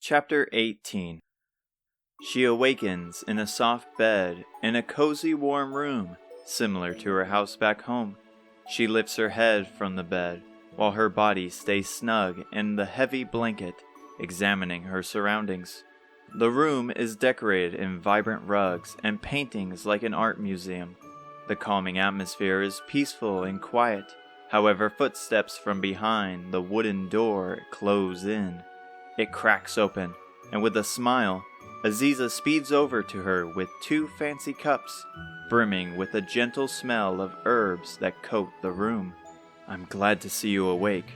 Chapter 18. She awakens in a soft bed in a cozy warm room, similar to her house back home. She lifts her head from the bed, while her body stays snug in the heavy blanket, examining her surroundings. The room is decorated in vibrant rugs and paintings like an art museum. The calming atmosphere is peaceful and quiet. However, footsteps from behind the wooden door close in. It cracks open, and with a smile, Aziza speeds over to her with 2 fancy cups, brimming with a gentle smell of herbs that coat the room. "I'm glad to see you awake,"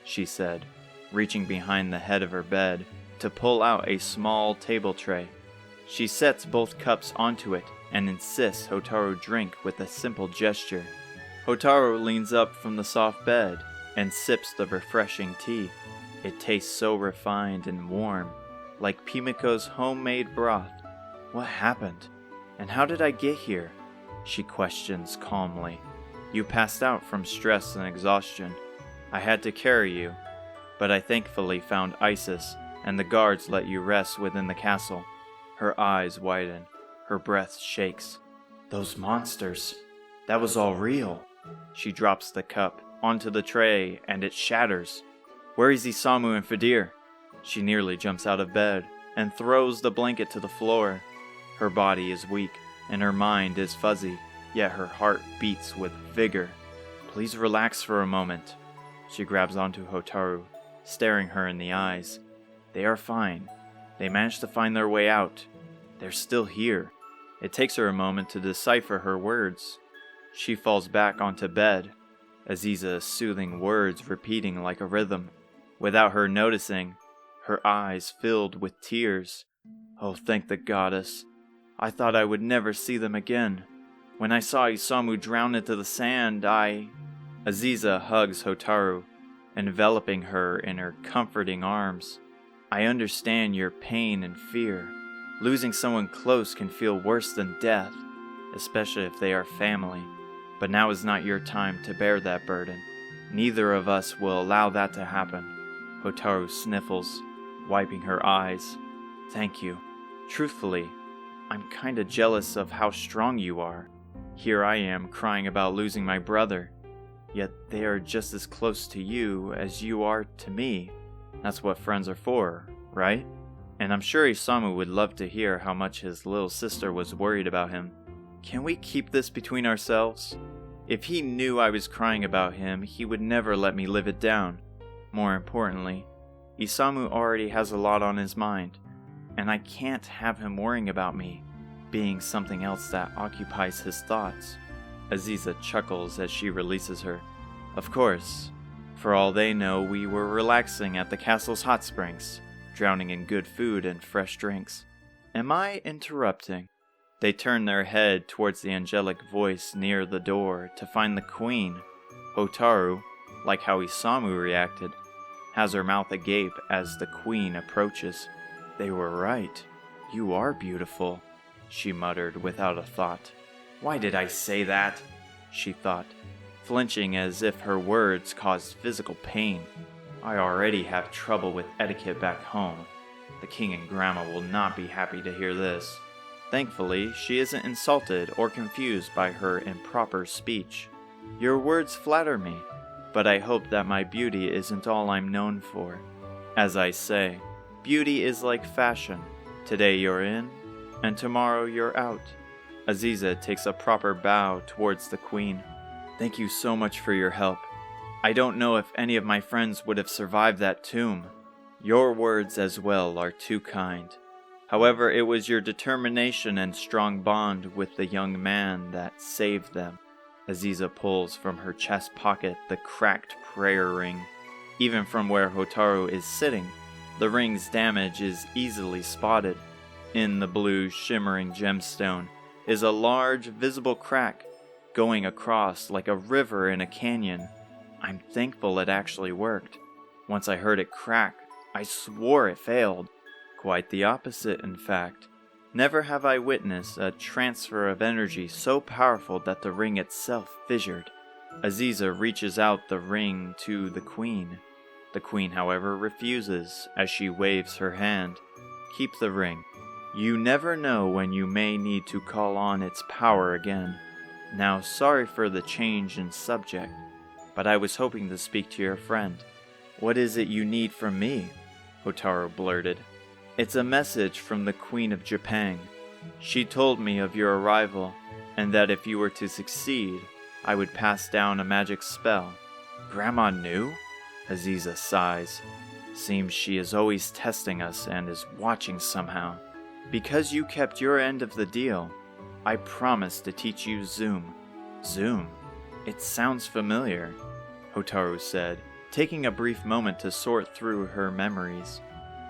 she said, reaching behind the head of her bed to pull out a small table tray. She sets both cups onto it and insists Hotaru drink with a simple gesture. Hotaru leans up from the soft bed and sips the refreshing tea. It tastes so refined and warm, like Pimiko's homemade broth. "What happened? And how did I get here?" she questions calmly. "You passed out from stress and exhaustion. I had to carry you, but I thankfully found Isis, and the guards let you rest within the castle." Her eyes widen. Her breath shakes. "Those monsters, that was all real." She drops the cup onto the tray and it shatters. "Where is Isamu and Fedir?" She nearly jumps out of bed and throws the blanket to the floor. Her body is weak and her mind is fuzzy, yet her heart beats with vigor. "Please relax for a moment." She grabs onto Hotaru, staring her in the eyes. "They are fine. They managed to find their way out. They're still here." It takes her a moment to decipher her words. She falls back onto bed, Aziza's soothing words repeating like a rhythm. Without her noticing, her eyes filled with tears. "Oh, thank the goddess. I thought I would never see them again. When I saw Isamu drown into the sand, Aziza hugs Hotaru, enveloping her in her comforting arms. "I understand your pain and fear. Losing someone close can feel worse than death, especially if they are family. But now is not your time to bear that burden. Neither of us will allow that to happen." Hotaru sniffles, wiping her eyes. "Thank you. Truthfully, I'm kinda jealous of how strong you are. Here I am crying about losing my brother, yet they are just as close to you as you are to me. That's what friends are for, right? And I'm sure Isamu would love to hear how much his little sister was worried about him. Can we keep this between ourselves? If he knew I was crying about him, he would never let me live it down. More importantly, Isamu already has a lot on his mind, and I can't have him worrying about me being something else that occupies his thoughts." Aziza chuckles as she releases her. "Of course, for all they know, we were relaxing at the castle's hot springs, drowning in good food and fresh drinks. Am I interrupting?" They turn their head towards the angelic voice near the door to find the queen. Hotaru, like how Isamu reacted, has her mouth agape as the queen approaches. "They were right. You are beautiful," she muttered without a thought. "Why did I say that?" she thought, flinching as if her words caused physical pain. "I already have trouble with etiquette back home. The king and grandma will not be happy to hear this." Thankfully, she isn't insulted or confused by her improper speech. "Your words flatter me, but I hope that my beauty isn't all I'm known for. As I say, beauty is like fashion. Today you're in, and tomorrow you're out." Aziza takes a proper bow towards the queen. "Thank you so much for your help. I don't know if any of my friends would have survived that tomb. Your words as well are too kind. However, it was your determination and strong bond with the young man that saved them." Aziza pulls from her chest pocket the cracked prayer ring. Even from where Hotaru is sitting, the ring's damage is easily spotted. In the blue, shimmering gemstone is a large, visible crack, going across like a river in a canyon. I'm thankful it actually worked. Once I heard it crack, I swore it failed. Quite the opposite, in fact. Never have I witnessed a transfer of energy so powerful that the ring itself fissured. Aziza reaches out the ring to the queen. The queen, however, refuses as she waves her hand. Keep the ring. You never know when you may need to call on its power again. Now, sorry for the change in subject, but I was hoping to speak to your friend. What is it you need from me? Hotaru blurted. It's a message from the Queen of Japan. She told me of your arrival, and that if you were to succeed, I would pass down a magic spell. Grandma knew? Aziza sighs. Seems she is always testing us and is watching somehow. Because you kept your end of the deal, I promised to teach you Zoom. Zoom? It sounds familiar, Hotaru said, taking a brief moment to sort through her memories.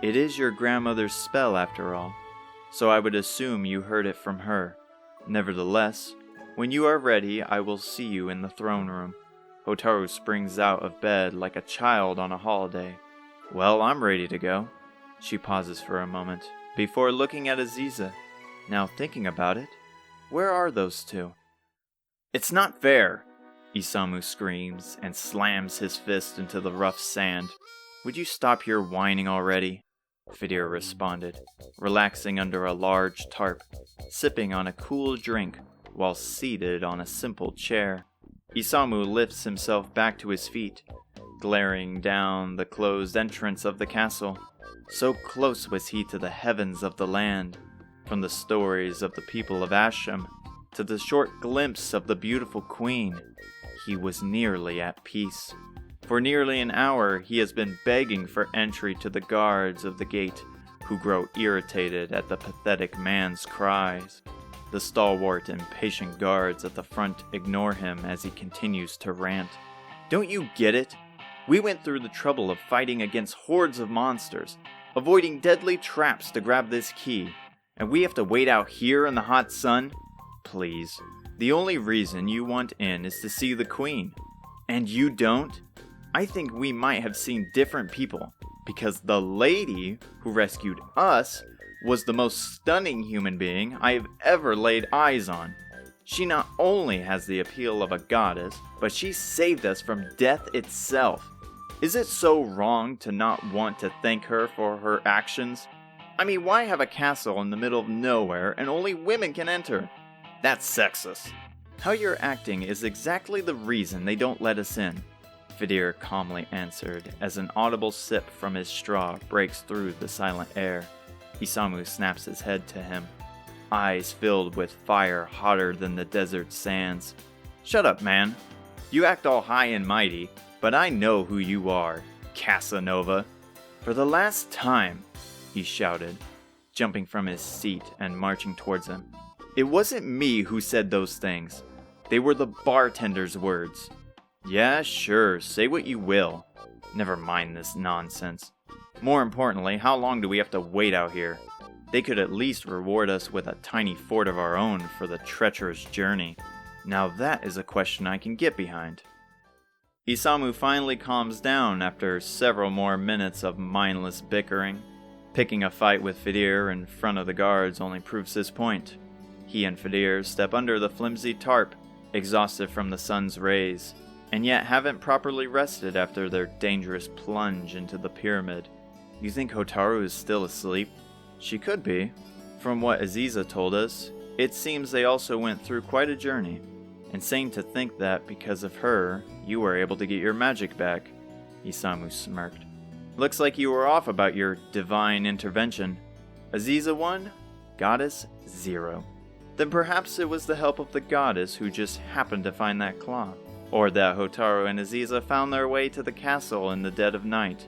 It is your grandmother's spell after all, so I would assume you heard it from her. Nevertheless, when you are ready, I will see you in the throne room. Hotaru springs out of bed like a child on a holiday. Well, I'm ready to go. She pauses for a moment, before looking at Aziza. Now thinking about it, where are those two? It's not fair, Isamu screams and slams his fist into the rough sand. Would you stop your whining already? Fedir responded, relaxing under a large tarp, sipping on a cool drink while seated on a simple chair. Isamu lifts himself back to his feet, glaring down the closed entrance of the castle. So close was he to the heavens of the land, from the stories of the people of Asham to the short glimpse of the beautiful queen. He was nearly at peace. For nearly an hour he has been begging for entry to the guards of the gate, who grow irritated at the pathetic man's cries. The stalwart and patient guards at the front ignore him as he continues to rant. Don't you get it? We went through the trouble of fighting against hordes of monsters, avoiding deadly traps to grab this key, and we have to wait out here in the hot sun? Please, the only reason you want in is to see the queen. And you don't? I think we might have seen different people, because the lady who rescued us was the most stunning human being I have ever laid eyes on. She not only has the appeal of a goddess, but she saved us from death itself. Is it so wrong to not want to thank her for her actions? I mean, why have a castle in the middle of nowhere and only women can enter? That's sexist. How you're acting is exactly the reason they don't let us in, Fedir calmly answered as an audible sip from his straw breaks through the silent air. Isamu snaps his head to him, eyes filled with fire hotter than the desert sands. Shut up, man. You act all high and mighty, but I know who you are, Casanova. For the last time, he shouted, jumping from his seat and marching towards him. It wasn't me who said those things. They were the bartender's words. Yeah, sure, say what you will. Never mind this nonsense. More importantly, how long do we have to wait out here? They could at least reward us with a tiny fort of our own for the treacherous journey. Now that is a question I can get behind. Isamu finally calms down after several more minutes of mindless bickering. Picking a fight with Fedir in front of the guards only proves his point. He and Fedir step under the flimsy tarp, exhausted from the sun's rays, and yet haven't properly rested after their dangerous plunge into the pyramid. You think Hotaru is still asleep? She could be. From what Aziza told us, it seems they also went through quite a journey. Insane to think that, because of her, you were able to get your magic back. Isamu smirked. Looks like you were off about your divine intervention. Aziza 1, Goddess 0. Then perhaps it was the help of the goddess who just happened to find that claw. Or that Hotaru and Aziza found their way to the castle in the dead of night.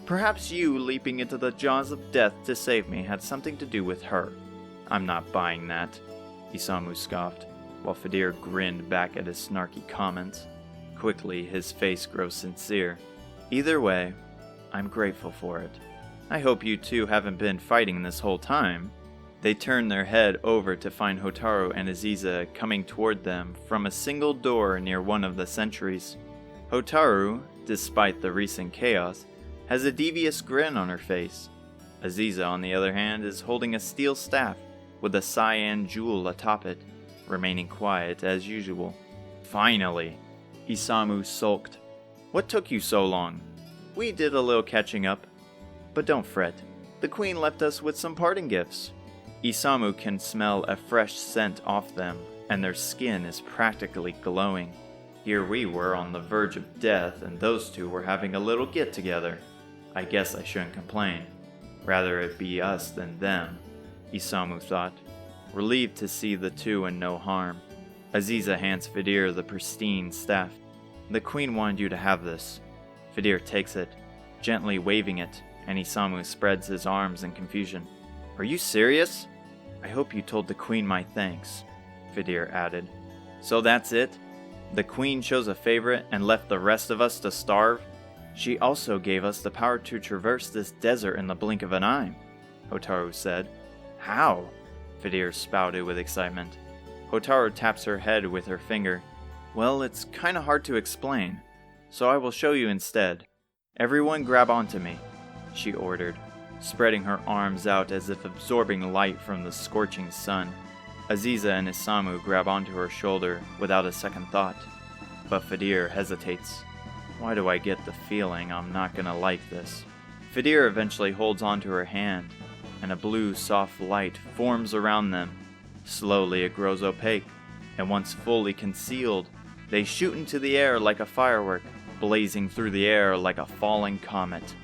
Perhaps you leaping into the jaws of death to save me had something to do with her. I'm not buying that, Isamu scoffed, while Fedir grinned back at his snarky comments. Quickly, his face grows sincere. Either way, I'm grateful for it. I hope you two haven't been fighting this whole time. They turn their head over to find Hotaru and Aziza coming toward them from a single door near one of the sentries. Hotaru, despite the recent chaos, has a devious grin on her face. Aziza, on the other hand, is holding a steel staff with a cyan jewel atop it, remaining quiet as usual. Finally, Isamu sulked. What took you so long? We did a little catching up. But don't fret, the queen left us with some parting gifts. Isamu can smell a fresh scent off them, and their skin is practically glowing. Here we were on the verge of death, and those two were having a little get-together. I guess I shouldn't complain. Rather it be us than them, Isamu thought, relieved to see the two in no harm. Aziza hands Fedir the pristine staff. The queen wanted you to have this. Fedir takes it, gently waving it, and Isamu spreads his arms in confusion. Are you serious? I hope you told the queen my thanks, Fedir added. So that's it? The queen chose a favorite and left the rest of us to starve? She also gave us the power to traverse this desert in the blink of an eye, Hotaru said. How? Fedir spouted with excitement. Hotaru taps her head with her finger. Well, it's kinda hard to explain, so I will show you instead. Everyone grab onto me, she ordered, spreading her arms out as if absorbing light from the scorching sun. Aziza and Isamu grab onto her shoulder without a second thought, but Fedir hesitates. Why do I get the feeling I'm not gonna like this? Fedir eventually holds onto her hand, and a blue soft light forms around them. Slowly it grows opaque, and once fully concealed, they shoot into the air like a firework, blazing through the air like a falling comet.